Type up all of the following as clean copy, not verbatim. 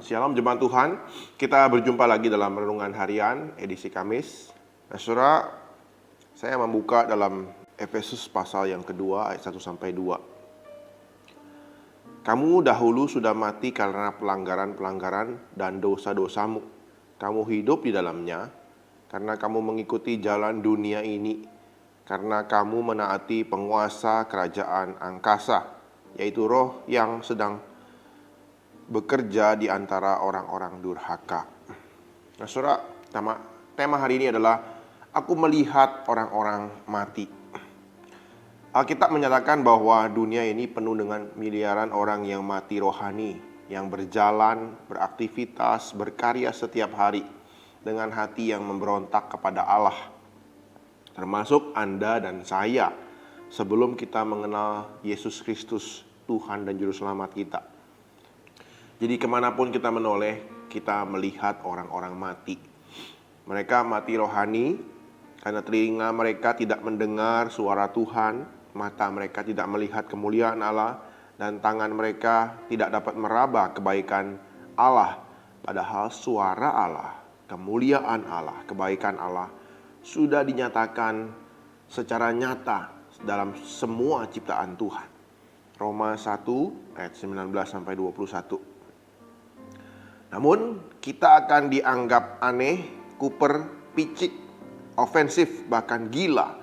Shalom jemaat Tuhan, kita berjumpa lagi dalam renungan harian edisi Kamis. Nah, saudara, saya membuka dalam Efesus pasal yang kedua ayat 1-2. Kamu dahulu sudah mati karena pelanggaran-pelanggaran dan dosa-dosamu. Kamu hidup di dalamnya karena kamu mengikuti jalan dunia ini, karena kamu menaati penguasa kerajaan angkasa, yaitu roh yang sedang bekerja di antara orang-orang durhaka. Nah, saudara, tema hari ini adalah aku melihat orang-orang mati. Alkitab menyatakan bahwa dunia ini penuh dengan miliaran orang yang mati rohani, yang berjalan, beraktivitas, berkarya setiap hari dengan hati yang memberontak kepada Allah. Termasuk Anda dan saya sebelum kita mengenal Yesus Kristus, Tuhan dan Juru Selamat kita. Jadi kemanapun kita menoleh, kita melihat orang-orang mati. Mereka mati rohani karena telinga mereka tidak mendengar suara Tuhan, mata mereka tidak melihat kemuliaan Allah, dan tangan mereka tidak dapat meraba kebaikan Allah. Padahal suara Allah, kemuliaan Allah, kebaikan Allah sudah dinyatakan secara nyata dalam semua ciptaan Tuhan. Roma 1 ayat 19-21. Namun kita akan dianggap aneh, kuper, picik, ofensif, bahkan gila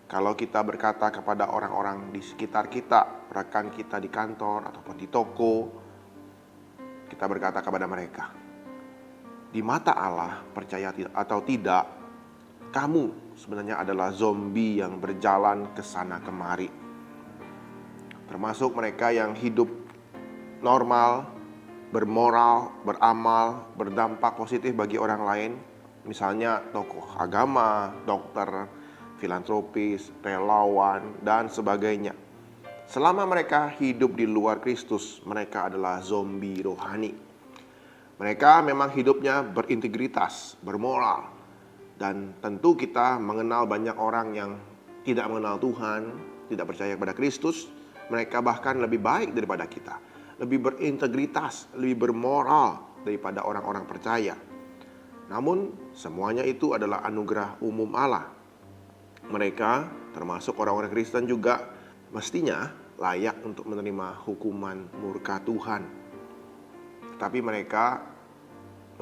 kalau kita berkata kepada orang-orang di sekitar kita, rekan kita di kantor ataupun di toko, kita berkata kepada mereka, di mata Allah, percaya atau tidak, kamu sebenarnya adalah zombie yang berjalan ke sana kemari. Termasuk mereka yang hidup normal, bermoral, beramal, berdampak positif bagi orang lain. Misalnya tokoh agama, dokter, filantropis, relawan, dan sebagainya. Selama mereka hidup di luar Kristus, mereka adalah zombie rohani. Mereka memang hidupnya berintegritas, bermoral. Dan tentu kita mengenal banyak orang yang tidak mengenal Tuhan, tidak percaya kepada Kristus. Mereka bahkan lebih baik daripada kita, lebih berintegritas, lebih bermoral daripada orang-orang percaya. Namun semuanya itu adalah anugerah umum Allah. Mereka termasuk orang-orang Kristen juga mestinya layak untuk menerima hukuman murka Tuhan. Tapi mereka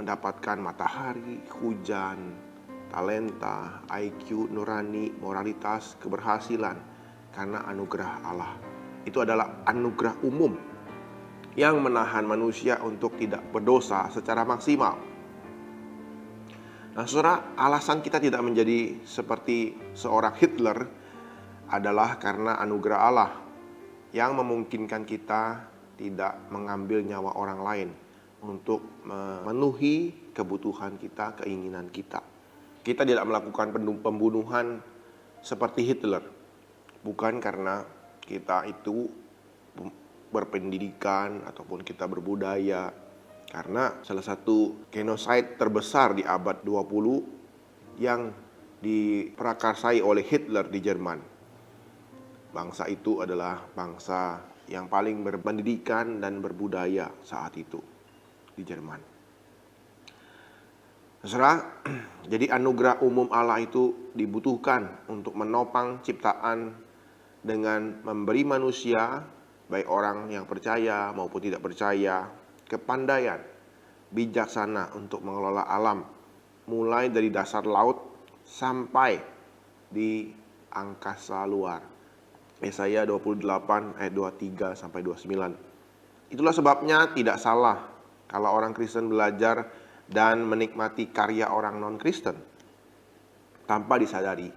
mendapatkan matahari, hujan, talenta, IQ, nurani, moralitas, keberhasilan karena anugerah Allah. Itu adalah anugerah umum yang menahan manusia untuk tidak berdosa secara maksimal. Nah, saudara, alasan kita tidak menjadi seperti seorang Hitler adalah karena anugerah Allah yang memungkinkan kita tidak mengambil nyawa orang lain untuk memenuhi kebutuhan kita, keinginan kita. Kita tidak melakukan pembunuhan seperti Hitler, bukan karena kita itu berpendidikan ataupun kita berbudaya. Karena salah satu genosida terbesar di abad 20 yang diprakarsai oleh Hitler di Jerman. Bangsa itu adalah bangsa yang paling berpendidikan dan berbudaya saat itu di Jerman. Saudara, jadi anugerah umum Allah itu dibutuhkan untuk menopang ciptaan dengan memberi manusia, baik orang yang percaya maupun tidak percaya, kepandaian, bijaksana untuk mengelola alam, mulai dari dasar laut sampai di angkasa luar. Yesaya 28 ayat 23-29. Itulah sebabnya tidak salah kalau orang Kristen belajar dan menikmati karya orang non-Kristen. Tanpa disadari,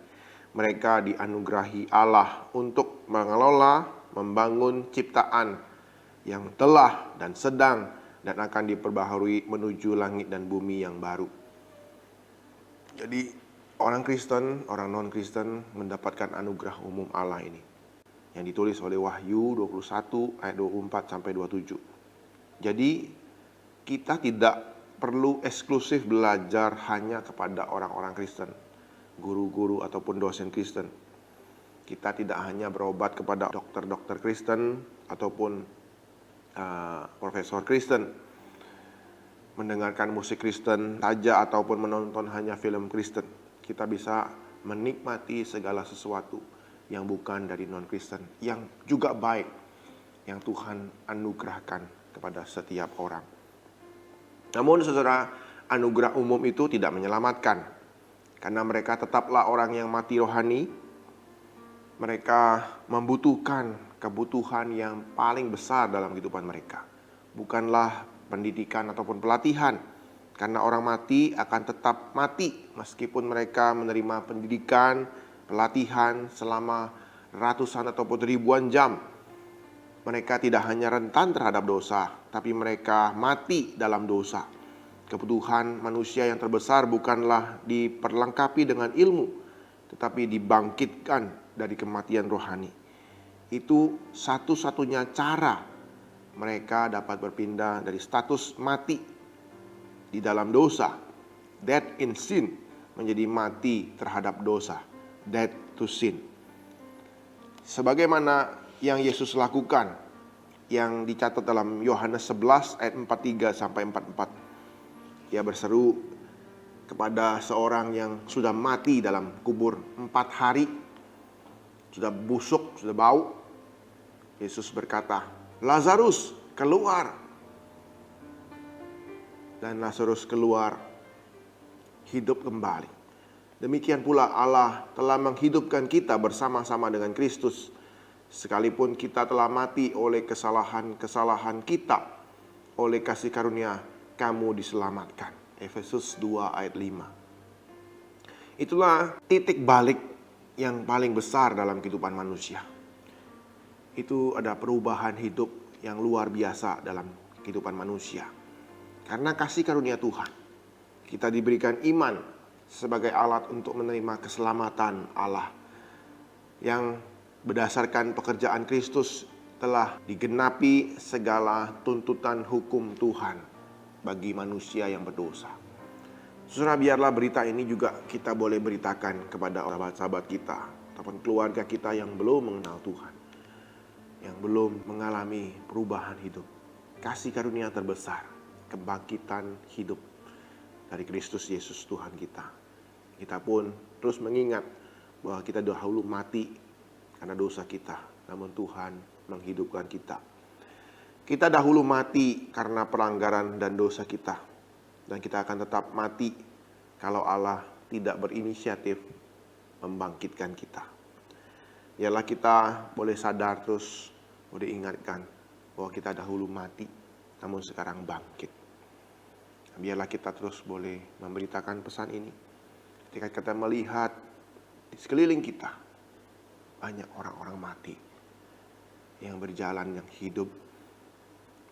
mereka dianugerahi Allah untuk mengelola, membangun ciptaan yang telah dan sedang dan akan diperbaharui menuju langit dan bumi yang baru. Jadi orang Kristen, orang non-Kristen mendapatkan anugerah umum Allah ini, yang ditulis oleh Wahyu 21 ayat 24-27. Jadi kita tidak perlu eksklusif belajar hanya kepada orang-orang Kristen, guru-guru ataupun dosen Kristen. Kita tidak hanya berobat kepada dokter-dokter Kristen ataupun profesor Kristen. mendengarkan musik Kristen saja ataupun menonton hanya film Kristen. Kita bisa menikmati segala sesuatu yang bukan dari non-Kristen, yang juga baik, yang Tuhan anugerahkan kepada setiap orang. Namun saudara, anugerah umum itu tidak menyelamatkan, karena mereka tetaplah orang yang mati rohani. Mereka membutuhkan kebutuhan yang paling besar dalam kehidupan mereka, bukanlah pendidikan ataupun pelatihan, karena orang mati akan tetap mati meskipun mereka menerima pendidikan, pelatihan selama ratusan ataupun ribuan jam. Mereka tidak hanya rentan terhadap dosa, tapi mereka mati dalam dosa. Kebutuhan manusia yang terbesar bukanlah diperlengkapi dengan ilmu, tetapi dibangkitkan dari kematian rohani. Itu satu-satunya cara mereka dapat berpindah dari status mati di dalam dosa, dead in sin, menjadi mati terhadap dosa, dead to sin. Sebagaimana yang Yesus lakukan, yang dicatat dalam Yohanes 11 ayat 43 sampai 44. Ia berseru kepada seorang yang sudah mati dalam kubur 4 hari, sudah busuk, sudah bau. Yesus berkata, "Lazarus, keluar." Dan Lazarus keluar, hidup kembali. Demikian pula Allah telah menghidupkan kita bersama-sama dengan Kristus. Sekalipun kita telah mati oleh kesalahan-kesalahan kita, oleh kasih karunia kamu diselamatkan. Efesus 2 ayat 5. Itulah titik balik yang paling besar dalam kehidupan manusia. Itu ada perubahan hidup yang luar biasa dalam kehidupan manusia. Karena kasih karunia Tuhan, kita diberikan iman sebagai alat untuk menerima keselamatan Allah yang berdasarkan pekerjaan Kristus telah digenapi segala tuntutan hukum Tuhan bagi manusia yang berdosa. Saudara, biarlah berita ini juga kita boleh beritakan kepada sahabat-sahabat kita ataupun keluarga kita yang belum mengenal Tuhan, yang belum mengalami perubahan hidup. Kasih karunia terbesar, kebangkitan hidup dari Kristus Yesus Tuhan kita. Kita pun terus mengingat bahwa kita dahulu mati karena dosa kita, namun Tuhan menghidupkan kita. Kita dahulu mati karena pelanggaran dan dosa kita, dan kita akan tetap mati kalau Allah tidak berinisiatif membangkitkan kita. Biarlah kita boleh sadar terus, boleh ingatkan bahwa kita dahulu mati, namun sekarang bangkit. Biarlah kita terus boleh memberitakan pesan ini. Ketika kita melihat di sekeliling kita, banyak orang-orang mati yang berjalan, yang hidup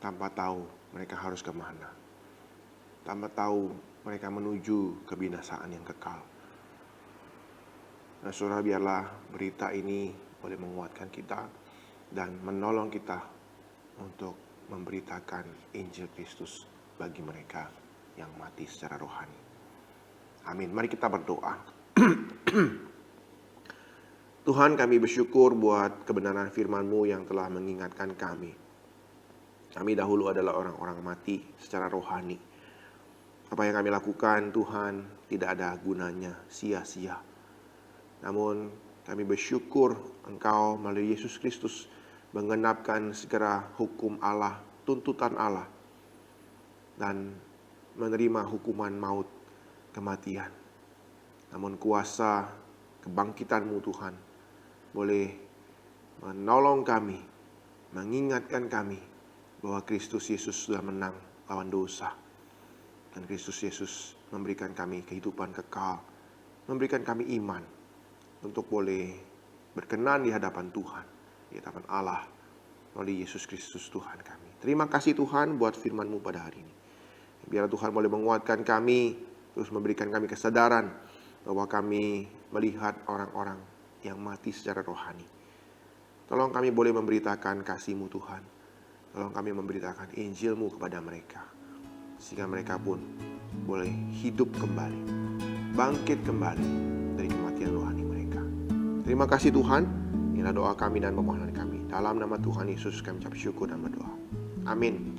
tanpa tahu mereka harus kemana, tanpa tahu mereka menuju kebinasaan yang kekal. Nah, saudara, biarlah berita ini boleh menguatkan kita dan menolong kita untuk memberitakan Injil Kristus bagi mereka yang mati secara rohani. Amin. Mari kita berdoa. Tuhan, kami bersyukur buat kebenaran firman-Mu yang telah mengingatkan kami. Kami dahulu adalah orang-orang mati secara rohani. Apa yang kami lakukan, Tuhan, tidak ada gunanya, sia-sia. Namun kami bersyukur Engkau melalui Yesus Kristus menggenapkan segera hukum Allah, tuntutan Allah, dan menerima hukuman maut, kematian. Namun kuasa kebangkitan-Mu, Tuhan, boleh menolong kami, mengingatkan kami bahwa Kristus Yesus sudah menang lawan dosa. Dan Kristus Yesus memberikan kami kehidupan kekal, memberikan kami iman untuk boleh berkenan di hadapan Tuhan, di hadapan Allah, melalui Yesus Kristus Tuhan kami. Terima kasih Tuhan buat firman-Mu pada hari ini. Biarlah Tuhan boleh menguatkan kami, terus memberikan kami kesadaran bahwa kami melihat orang-orang yang mati secara rohani. Tolong kami boleh memberitakan kasih-Mu Tuhan. Tolong kami memberitakan Injil-Mu kepada mereka, sehingga mereka pun boleh hidup kembali, bangkit kembali dari kematian rohani mereka. Terima kasih Tuhan. Inilah doa kami dan permohonan kami. Dalam nama Tuhan Yesus kami ucap syukur dan berdoa. Amin.